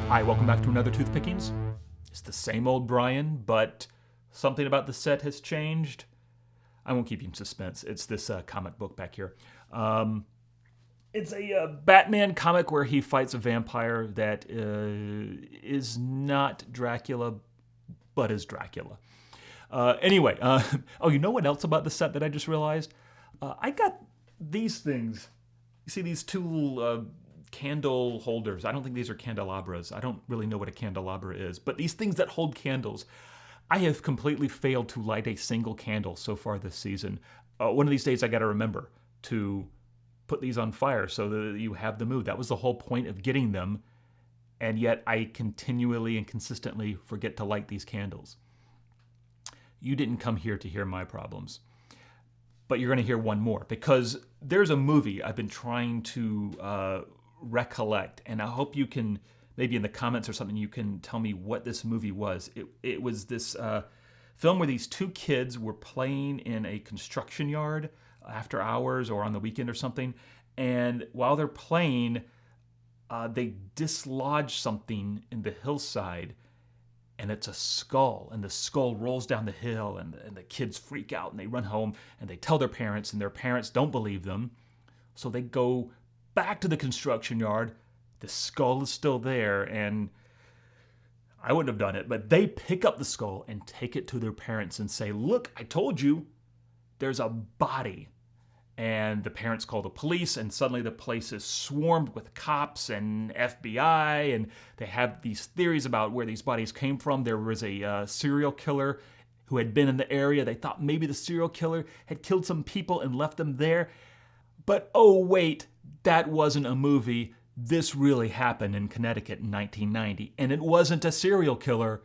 Hi, welcome back to another Toothpickings. It's the same old Brian, but something about the set has changed. I won't keep you in suspense. It's this comic book back here. It's a Batman comic where he fights a vampire that is not Dracula, but is Dracula. Anyway, you know what else about the set that I just realized? I got these things. You see these two little candle holders. I don't think these are candelabras. I don't really know what a candelabra is, but these things that hold candles. I have completely failed to light a single candle so far this season. One of these days I got to remember to put these on fire so that you have the mood. That was the whole point of getting them, and yet I continually and consistently forget to light these candles. You didn't come here to hear my problems, but you're going to hear one more, because there's a movie I've been trying to recollect, and I hope you can, maybe in the comments or something, you can tell me what this movie was. It was this film where these two kids were playing in a construction yard after hours or on the weekend or something, and while they're playing, they dislodge something in the hillside, and it's a skull, and the skull rolls down the hill, and the kids freak out, and they run home, and they tell their parents, and their parents don't believe them, so they go back to the construction yard. The skull is still there, and I wouldn't have done it, but they pick up the skull and take it to their parents and say, "Look, I told you, there's a body." And the parents call the police, and suddenly the place is swarmed with cops and FBI, and they have these theories about where these bodies came from. There was a serial killer who had been in the area. They thought maybe the serial killer had killed some people and left them there. But oh wait, that wasn't a movie. This really happened in Connecticut in 1990, and it wasn't a serial killer.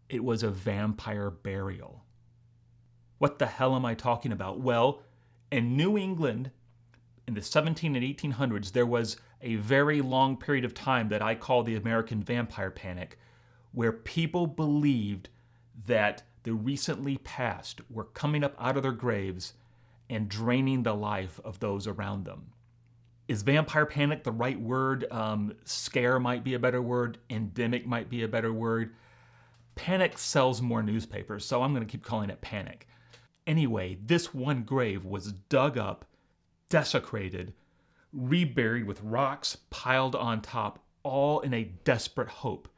It was a vampire burial. What the hell am I talking about? Well, in New England, in the 17 and 1800s, there was a very long period of time that I call the American Vampire Panic, where people believed that the recently passed were coming up out of their graves and draining the life of those around them. Is vampire panic the right word? Scare might be a better word. Endemic might be a better word. Panic sells more newspapers, so I'm going to keep calling it panic. Anyway, this one grave was dug up, desecrated, reburied with rocks piled on top, all in a desperate hope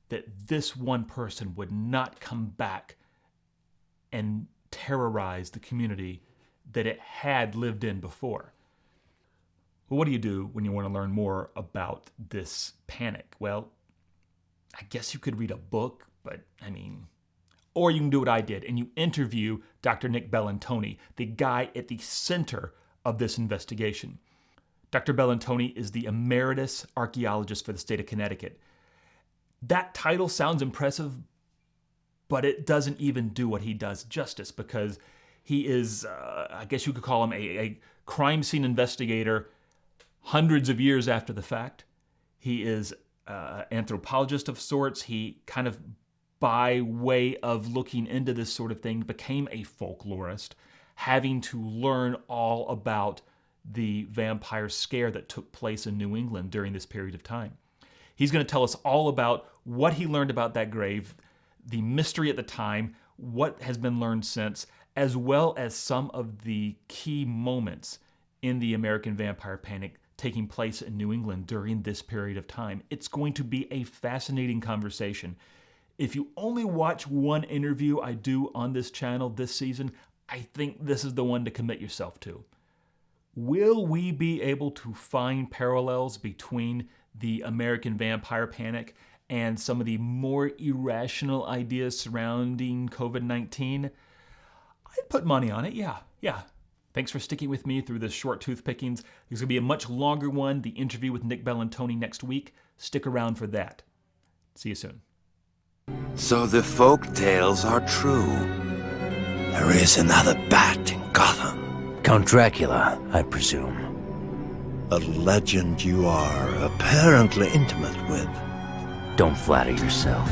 that this one person would not come back and terrorize the community that it had lived in before. Well, what do you do when you want to learn more about this panic? Well, I guess you could read a book, but or you can do what I did, and you interview Dr. Nick Bellantoni, the guy at the center of this investigation. Dr. Bellantoni is the emeritus archaeologist for the state of Connecticut. That title sounds impressive, but it doesn't even do what he does justice, because he is, I guess you could call him a crime scene investigator hundreds of years after the fact. He is an anthropologist of sorts. He kind of, by way of looking into this sort of thing, became a folklorist, having to learn all about the vampire scare that took place in New England during this period of time. He's going to tell us all about what he learned about that grave, the mystery at the time, what has been learned since, as well as some of the key moments in the American Vampire Panic taking place in New England during this period of time. It's going to be a fascinating conversation. If you only watch one interview I do on this channel this season, I think this is the one to commit yourself to. Will we be able to find parallels between the American Vampire Panic and some of the more irrational ideas surrounding COVID-19? I'd put money on it, yeah. Thanks for sticking with me through this short Toothpickings. There's going to be a much longer one, the interview with Nick Bellantoni next week. Stick around for that. See you soon. So the folk tales are true. There is another bat in Gotham. Count Dracula, I presume. A legend you are apparently intimate with. Don't flatter yourself.